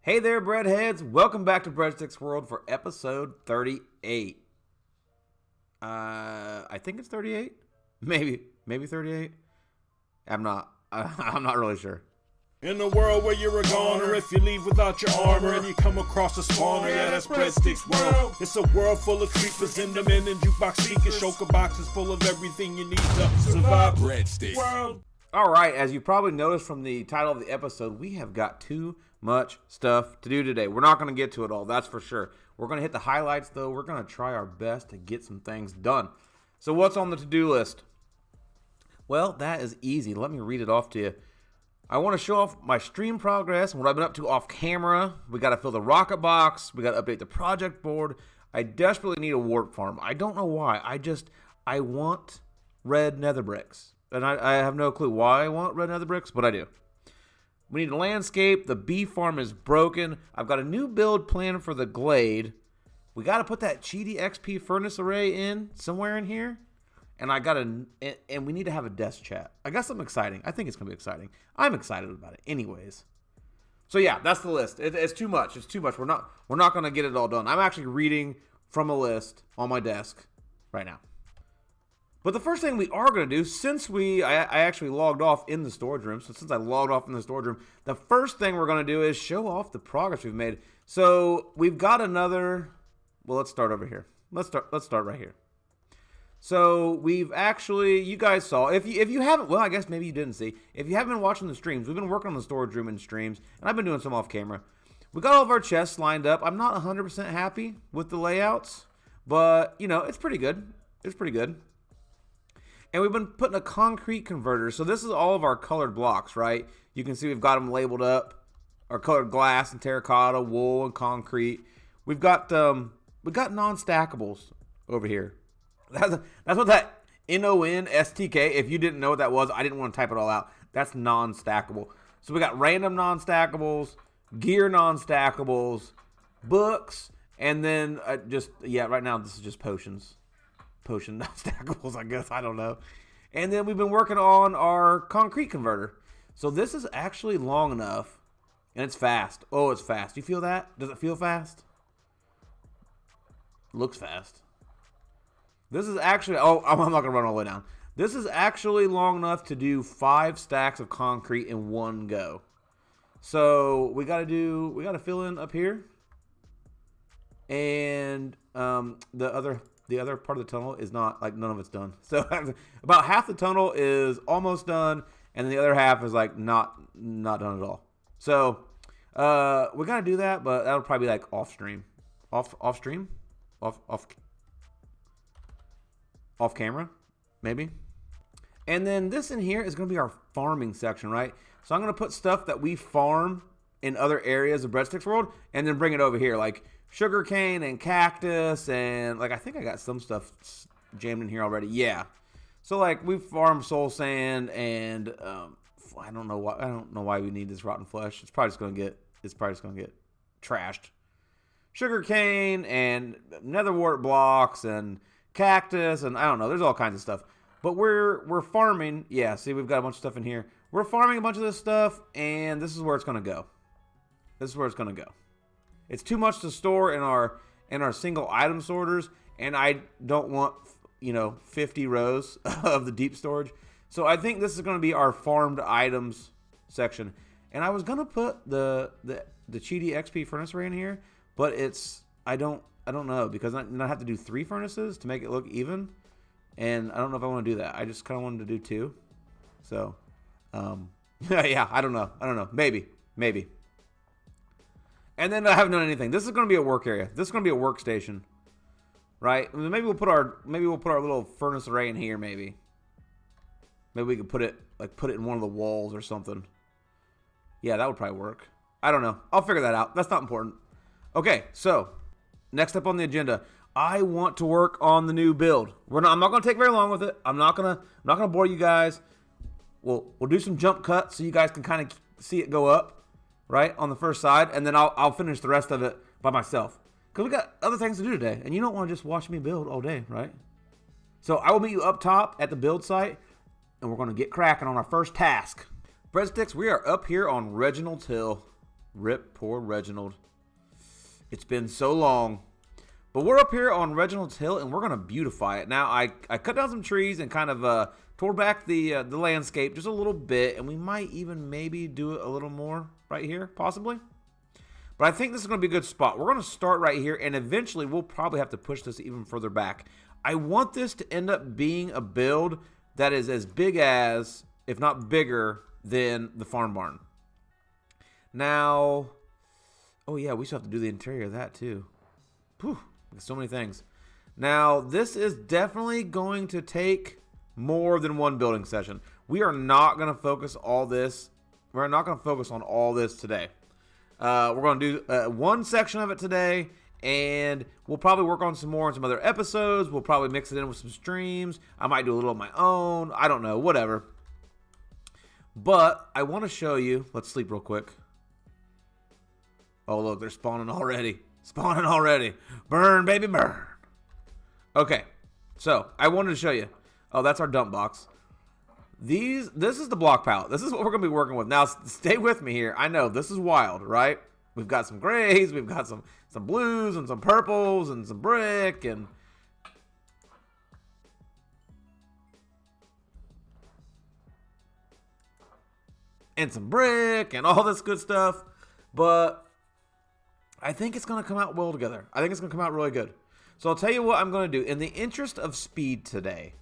Hey there, breadheads. Welcome back to Breadsticks World for episode 38. I think it's 38. Maybe 38. I'm not really sure. In a world where you're a goner, if you leave without your armor and you come across a spawner, yeah, that's Breadsticks World. It's a world full of creepers, Endermen, and jukebox speakers, shulker boxes full of everything you need to survive Breadsticks World. All right, as you probably noticed from the title of the episode, we have got too much stuff to do today. We're not going to get to it all, that's for sure. We're going to hit the highlights, though. We're going to try our best to get some things done. So what's on the to-do list? Well, that is easy. Let me read it off to you. I want to show off my stream progress and what I've been up to off camera. We got to fill the rocket box. We got to update the project board. I desperately need a warp farm. I don't know why. I want red nether bricks. And I have no clue why I want red nether bricks, but I do. We need a landscape. The bee farm is broken. I've got a new build plan for the glade. We got to put that cheaty XP furnace array in somewhere in here. And we need to have a desk chat. I got something exciting. I think it's going to be exciting. I'm excited about it anyways. So yeah, that's the list. It's too much. It's too much. We're not going to get it all done. I'm actually reading from a list on my desk right now. But the first thing we are going to do, since I actually logged off in the storage room, so since I logged off in the storage room, the first thing we're going to do is show off the progress we've made. So we've got another, well, let's start over here. Let's start right here. So we've actually, you guys saw, if you haven't, well, I guess maybe you didn't see, if you haven't been watching the streams, we've been working on the storage room in streams, and I've been doing some off camera. We got all of our chests lined up. I'm not 100% happy with the layouts, but, you know, it's pretty good. It's pretty good. And we've been putting a concrete converter. So this is all of our colored blocks, right? You can see we've got them labeled up. Our colored glass and terracotta, wool and concrete. We've got non-stackables over here. That's what that NON-STK, if you didn't know what that was, I didn't want to type it all out. That's non-stackable. So we got random non-stackables, gear non-stackables, books, and then right now this is just potions. Potion non-stackables, I guess. I don't know. And then we've been working on our concrete converter. So this is actually long enough, and it's fast. Oh, it's fast. You feel that? Does it feel fast? Looks fast. This is actually, I'm not going to run all the way down. This is actually long enough to do 5 stacks of concrete in one go. So we got to fill in up here. And the other part of the tunnel is not, like, none of it's done. So about half the tunnel is almost done, and then the other half is, like, not done at all. So we got to do that, but that'll probably be, like, off stream. Off stream? Off camera, maybe. And then this in here is going to be our farming section, right? So I'm going to put stuff that we farm in other areas of Breadsticks World and then bring it over here, like sugarcane and cactus, and like I think I got some stuff jammed in here already. Yeah. So like we farm soul sand, and I don't know why we need this rotten flesh. It's probably just going to get trashed. Sugarcane and nether wart blocks and cactus, and I don't know, there's all kinds of stuff. But we're farming. Yeah, see, we've got a bunch of stuff in here. We're farming a bunch of this stuff, and this is where it's going to go. This is where it's going to go. It's too much to store in our single item sorters, and I don't want, 50 rows of the deep storage. So I think this is going to be our farmed items section. And I was going to put the cheaty XP furnace array in here, but I don't know, because I have to do 3 furnaces to make it look even, and I don't know if I want to do that. I just kind of wanted to do 2. So, yeah, I don't know. Maybe. And then I haven't done anything. This is going to be a work area. This is going to be a workstation, right? Maybe we'll put our little furnace array in here. Maybe we could put it in one of the walls or something. Yeah, that would probably work. I don't know. I'll figure that out. That's not important. Okay, so next up on the agenda, I want to work on the new build. I'm not going to take very long with it. I'm not going to bore you guys. We'll do some jump cuts so you guys can kind of see it go up, right, on the first side, and then I'll finish the rest of it by myself, because we got other things to do today, and you don't want to just watch me build all day, right? So I will meet you up top at the build site, and we're going to get cracking on our first task. Breadsticks, we are up here on Reginald's Hill. Rip poor Reginald. It's been so long. But we're up here on Reginald's Hill, and we're going to beautify it. Now, I cut down some trees and kind of tore back the landscape just a little bit, and we might even maybe do it a little more right here, possibly. But I think this is going to be a good spot. We're going to start right here, and eventually we'll probably have to push this even further back. I want this to end up being a build that is as big as, if not bigger, than the farm barn. Now, oh yeah, we still have to do the interior of that too. Whew. So many things. Now, this is definitely going to take more than one building session. We are not going to focus all this. We're not going to focus on all this today. We're going to do one section of it today, and we'll probably work on some more in some other episodes. We'll probably mix it in with some streams. I might do a little of my own. I don't know. Whatever. But I want to show you. Let's sleep real quick. Oh, look. They're spawning already. Spawning already. Burn, baby, burn. Okay, so I wanted to show you. Oh, that's our dump box. This is the block palette. This is what we're going to be working with. Now, stay with me here. I know, this is wild, right? We've got some grays, we've got some blues, and some purples, and some brick, and... and some brick, and all this good stuff, but... I think it's going to come out well together. I think it's going to come out really good. So I'll tell you what I'm going to do. In the interest of speed today,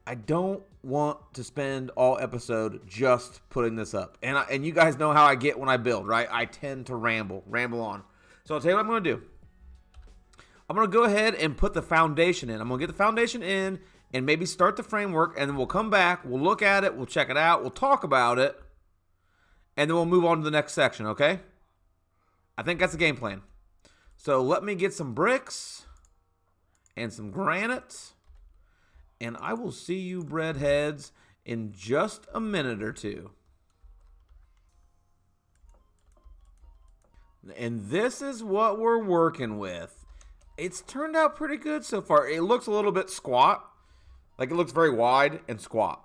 I don't want to spend all episode just putting this up. And you guys know how I get when I build, right? I tend to ramble on. So I'll tell you what I'm going to do. I'm going to go ahead and put the foundation in. I'm going to get the foundation in and maybe start the framework, and then we'll come back, we'll look at it, we'll check it out, we'll talk about it, and then we'll move on to the next section, okay? I think that's the game plan. So let me get some bricks and some granite, and I will see you breadheads in just a minute or two. And this is what we're working with. It's turned out pretty good so far. It looks a little bit squat. Like it looks very wide and squat.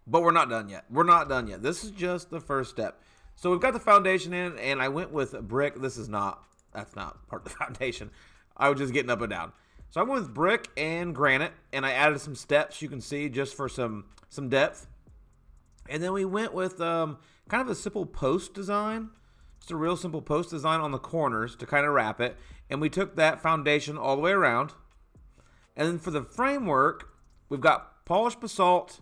But we're not done yet. We're not done yet. This is just the first step. So we've got the foundation in, and I went with brick. That's not part of the foundation. I was just getting up and down. So I went with brick and granite, and I added some steps you can see just for some depth. And then we went with kind of a simple post design. Just a real simple post design on the corners to kind of wrap it. And we took that foundation all the way around. And then for the framework, we've got polished basalt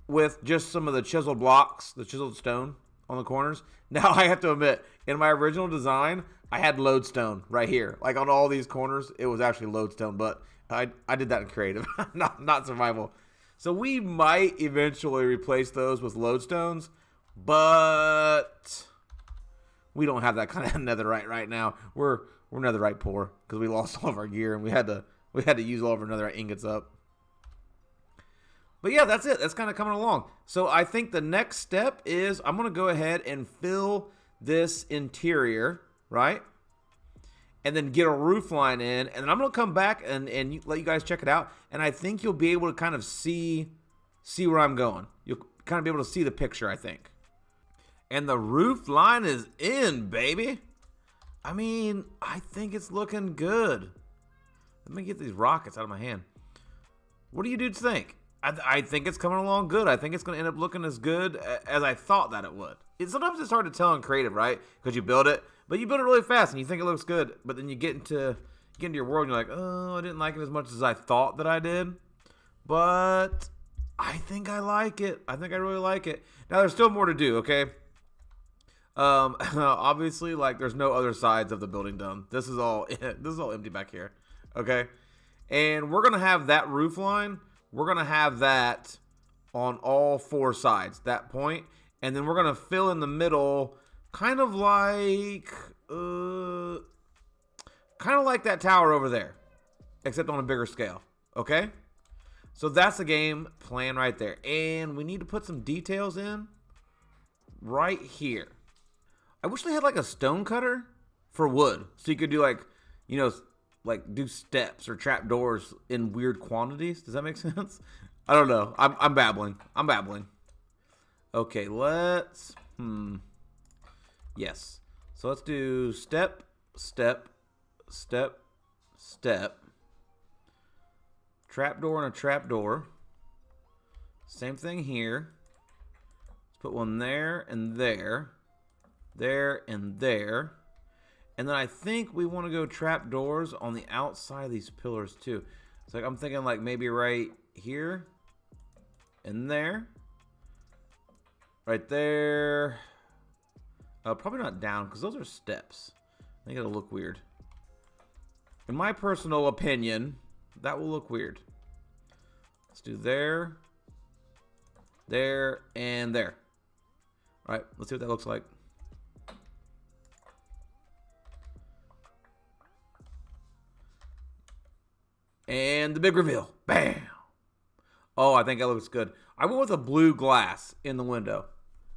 with just some of the chiseled blocks, the chiseled stone on the corners. Now I have to admit, in my original design, I had lodestone right here. Like on all these corners, it was actually lodestone, but I did that in creative, not survival. So we might eventually replace those with lodestones, but we don't have that kind of netherite right now. We're netherite poor because we lost all of our gear and we had to use all of our netherite ingots up. But yeah, that's it. That's kind of coming along. So I think the next step is I'm going to go ahead and fill this interior, right? And then get a roof line in. And then I'm going to come back and let you guys check it out. And I think you'll be able to kind of see where I'm going. You'll kind of be able to see the picture, I think. And the roof line is in, baby. I mean, I think it's looking good. Let me get these rockets out of my hand. What do you dudes think? I think it's coming along good. I think it's going to end up looking as good as I thought that it would. Sometimes it's hard to tell in creative, right? Because you build it, but you build it really fast and you think it looks good. But then you get into your world and you're like, oh, I didn't like it as much as I thought that I did. But I think I like it. I think I really like it. Now, there's still more to do, okay? Obviously, like, there's no other sides of the building done. This is all empty back here, okay? And we're going to have that roof line. We're going to have that on all four sides, that point. And then we're going to fill in the middle kind of like that tower over there, except on a bigger scale, okay? So that's the game plan right there. And we need to put some details in right here. I wish they had like a stone cutter for wood. So you could do like, like do steps or trap doors in weird quantities. Does that make sense? I don't know. I'm babbling. Okay, let's Yes. So let's do step, step, step, step. Trapdoor and a trapdoor. Same thing here. Let's put one there and there. There and there. And then I think we want to go trapdoors on the outside of these pillars too. It's like I'm thinking like maybe right here and there. Right there. Probably not down because those are steps. I think it'll look weird. In my personal opinion, that will look weird. Let's do there, there, and there. All right, let's see what that looks like. And the big reveal. Bam! Oh, I think that looks good. I went with a blue glass in the window.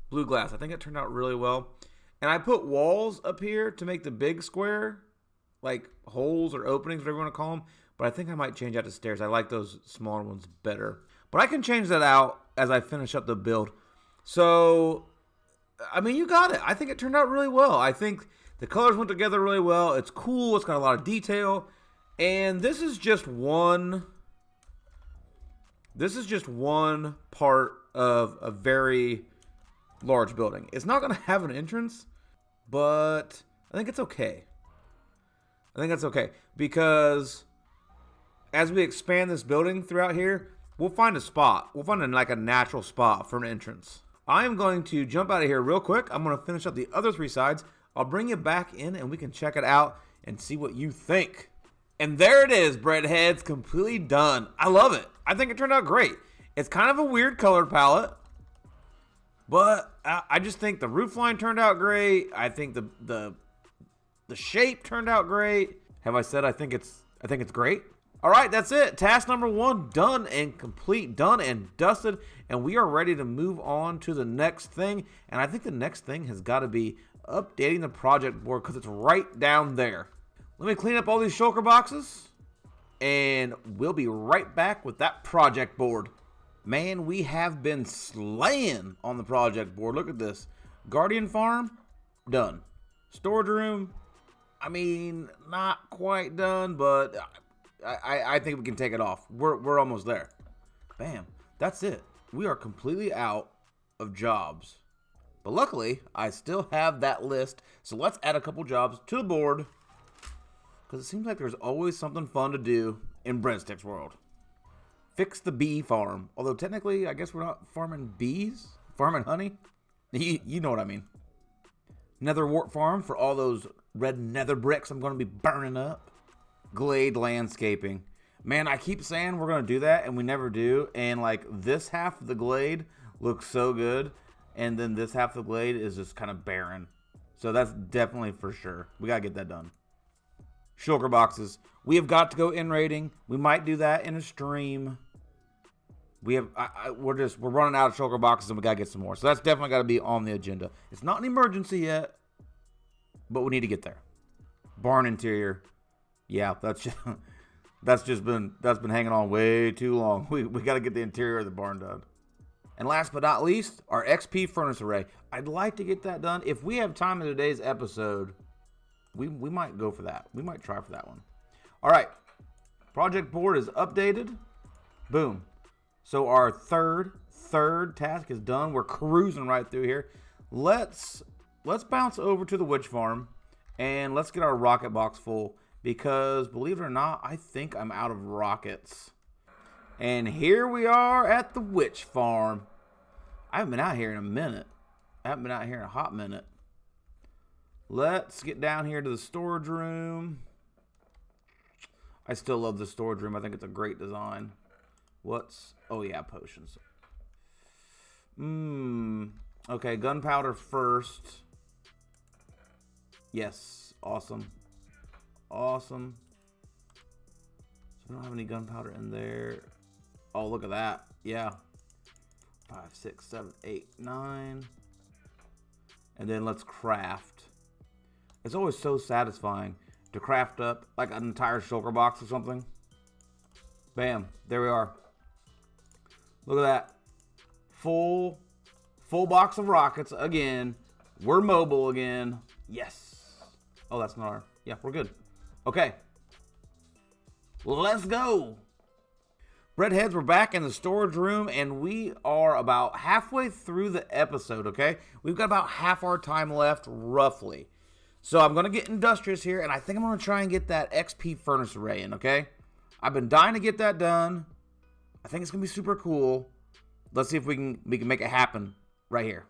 Blue glass. I think it turned out really well. And I put walls up here to make the big square, like holes or openings, whatever you want to call them. But I think I might change out to stairs. I like those smaller ones better. But I can change that out as I finish up the build. So, I mean, you got it. I think it turned out really well. I think the colors went together really well. It's cool. It's got a lot of detail. And this is just one part of a very large building. It's not going to have an entrance, but I think it's okay. I think that's okay because as we expand this building throughout here, we'll find a spot. We'll find like a natural spot for an entrance. I am going to jump out of here real quick. I'm going to finish up the other three sides. I'll bring you back in and we can check it out and see what you think. And there it is, Breadheads, completely done. I love it. I think it turned out great. It's kind of a weird color palette, but I just think the roof line turned out great. I think the shape turned out great. Have I said I think it's great? All right, that's it. Task number 1 done and complete, done and dusted, and we are ready to move on to the next thing. And I think the next thing has got to be updating the project board because it's right down there. Let me clean up all these shulker boxes, and we'll be right back with that project board. Man, we have been slaying on the project board. Look at this. Guardian Farm, done. Storage room, I mean, not quite done, but I think we can take it off. We're almost there. Bam. That's it. We are completely out of jobs. But luckily, I still have that list. So let's add a couple jobs to the board, because it seems like there's always something fun to do in Breadstick's world. Fix the bee farm. Although technically, I guess we're not farming bees. Farming honey. You know what I mean. Nether wart farm for all those red nether bricks I'm going to be burning up. Glade landscaping. Man, I keep saying we're going to do that, and we never do. And, like, this half of the glade looks so good. And then this half of the glade is just kind of barren. So that's definitely for sure. We got to get that done. Shulker boxes. We have got to go in rating. We might do that in a stream. We're running out of shulker boxes, and we got to get some more. So that's definitely got to be on the agenda. It's not an emergency yet, but we need to get there. Barn interior. Yeah, that's been hanging on way too long. We got to get the interior of the barn done. And last but not least, our XP furnace array. I'd like to get that done. If we have time in today's episode, we might go for that. We might try for that one. All right. Project board is updated. Boom. So our third task is done. We're cruising right through here. Let's bounce over to the witch farm and let's get our rocket box full, because believe it or not, I think I'm out of rockets. And here we are at the witch farm. I haven't been out here in a minute. I haven't been out here in a hot minute. Let's get down here to the storage room. I still love the storage room. I think it's a great design. Oh yeah, potions. Okay, gunpowder first. Yes, awesome. Awesome. So we don't have any gunpowder in there. Oh, look at that. Yeah. 5, 6, 7, 8, 9. And then let's craft. It's always so satisfying to craft up like an entire shulker box or something. Bam. There we are. Look at that. Full box of rockets again. We're mobile again. Yes. Oh, that's not our... Yeah, we're good. Okay. Let's go. Breadheads, we're back in the storage room, and we are about halfway through the episode, okay? We've got about half our time left, roughly. So I'm going to get industrious here, and I think I'm going to try and get that XP furnace array in, okay? I've been dying to get that done. I think it's going to be super cool. Let's see if we can make it happen right here.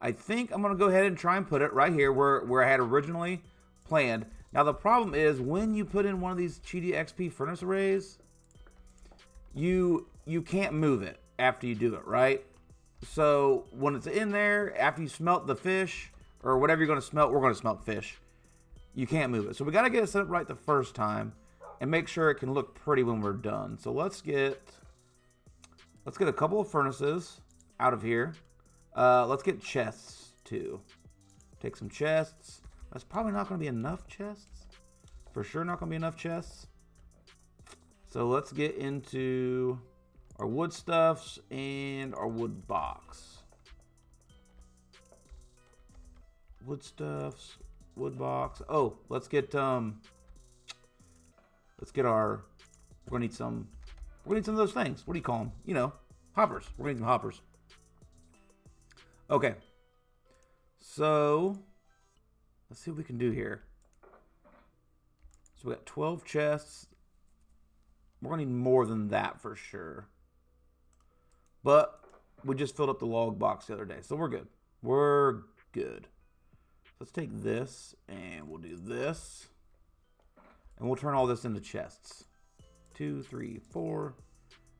I think I'm going to go ahead and try and put it right here where I had originally planned. Now, the problem is when you put in one of these cheaty XP furnace arrays, you can't move it after you do it, right? So when it's in there, after you smelt the fish or whatever you're going to smelt, we're going to smelt fish. You can't move it. So we got to get it set up right the first time and make sure it can look pretty when we're done. So let's get a couple of furnaces out of here. Let's get chests too. Take some chests. That's probably not going to be enough chests. For sure not going to be enough chests. So let's get into our wood stuffs and our wood box. Wood stuffs, wood box. Oh, let's get our, we're gonna need some of those things. What do you call them? You know, hoppers. We're gonna need some hoppers. Okay. So let's see what we can do here. So we got 12 chests. We're going to need more than that for sure. But we just filled up the log box the other day, so we're good. We're good. Let's take this, and we'll do this. And we'll turn all this into chests. 2, 3, 4,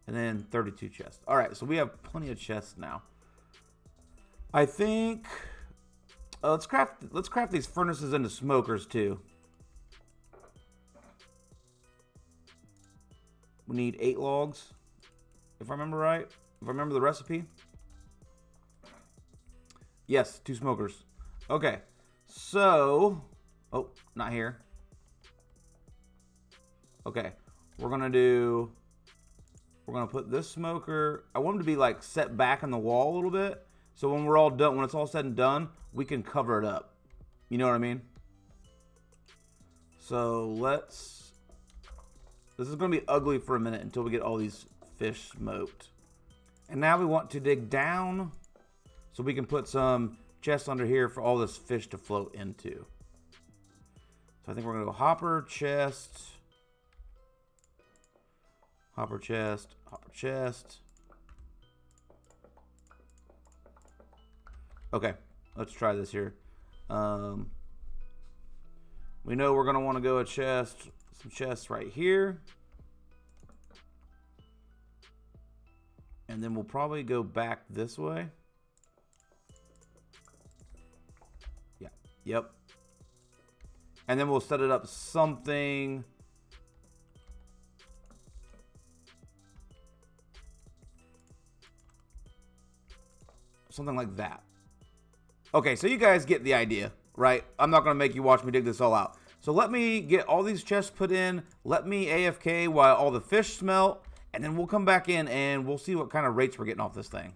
and then 32 chests. All right, so we have plenty of chests now. I think... let's craft these furnaces into smokers, too. We need 8 logs, if I remember right. If I remember the recipe. Yes, 2 smokers. Okay, so... Oh, not here. Okay, we're going to put this smoker... I want them to be, like, set back in the wall a little bit. So when we're all done, when it's all said and done, we can cover it up. You know what I mean? So let's... This is going to be ugly for a minute until we get all these fish smoked. And now we want to dig down so we can put some chests under here for all this fish to float into. So I think we're going to go hopper, chest, hopper, chest, hopper, chest. Okay, let's try this here. We know we're going to want to go a chest... Some chests right here. And then we'll probably go back this way. Yeah. Yep. And then we'll set it up something. Something like that. Okay, so you guys get the idea, right? I'm not going to make you watch me dig this all out. So let me get all these chests put in. Let me AFK while all the fish smelt. And then we'll come back in and we'll see what kind of rates we're getting off this thing.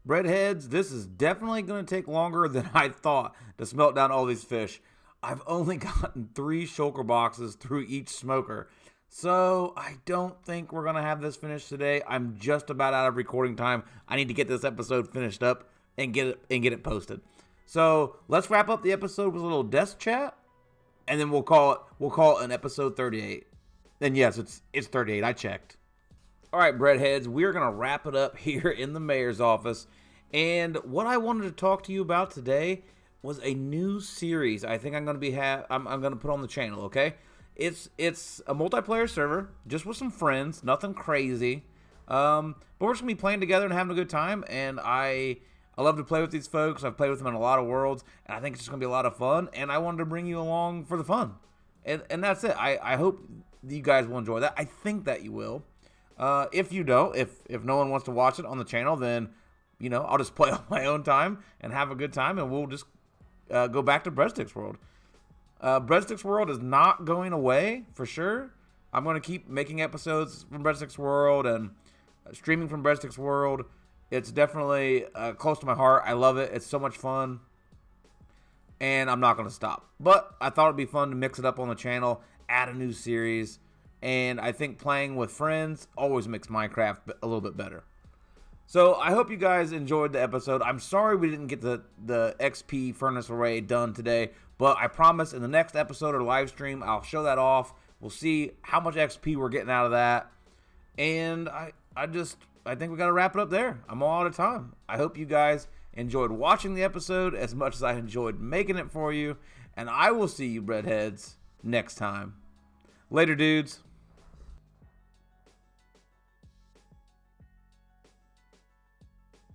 Breadheads, this is definitely going to take longer than I thought to smelt down all these fish. I've only gotten 3 shulker boxes through each smoker. So I don't think we're going to have this finished today. I'm just about out of recording time. I need to get this episode finished up and get it posted. So let's wrap up the episode with a little desk chat, and then we'll call it an episode 38. And yes, it's 38. I checked. All right, Breadheads, we're gonna wrap it up here in the mayor's office. And what I wanted to talk to you about today was a new series. I think I'm gonna put on the channel. Okay, it's a multiplayer server just with some friends, nothing crazy. But we're just gonna be playing together and having a good time. And I love to play with these folks. I've played with them in a lot of worlds, and I think it's just going to be a lot of fun, and I wanted to bring you along for the fun. And that's it. I hope you guys will enjoy that. I think that you will. If you don't, if no one wants to watch it on the channel, then, you know, I'll just play on my own time and have a good time, and we'll just go back to Breadstick's World. Breadstick's World is not going away, for sure. I'm going to keep making episodes from Breadstick's World and streaming from Breadstick's World. It's definitely close to my heart. I love it. It's so much fun. And I'm not going to stop. But I thought it'd be fun to mix it up on the channel, add a new series. And I think playing with friends always makes Minecraft a little bit better. So I hope you guys enjoyed the episode. I'm sorry we didn't get the XP furnace array done today. But I promise in the next episode or live stream, I'll show that off. We'll see how much XP we're getting out of that. And I think we got to wrap it up there. I'm all out of time. I hope you guys enjoyed watching the episode as much as I enjoyed making it for you. And I will see you, Breadheads, next time. Later, dudes.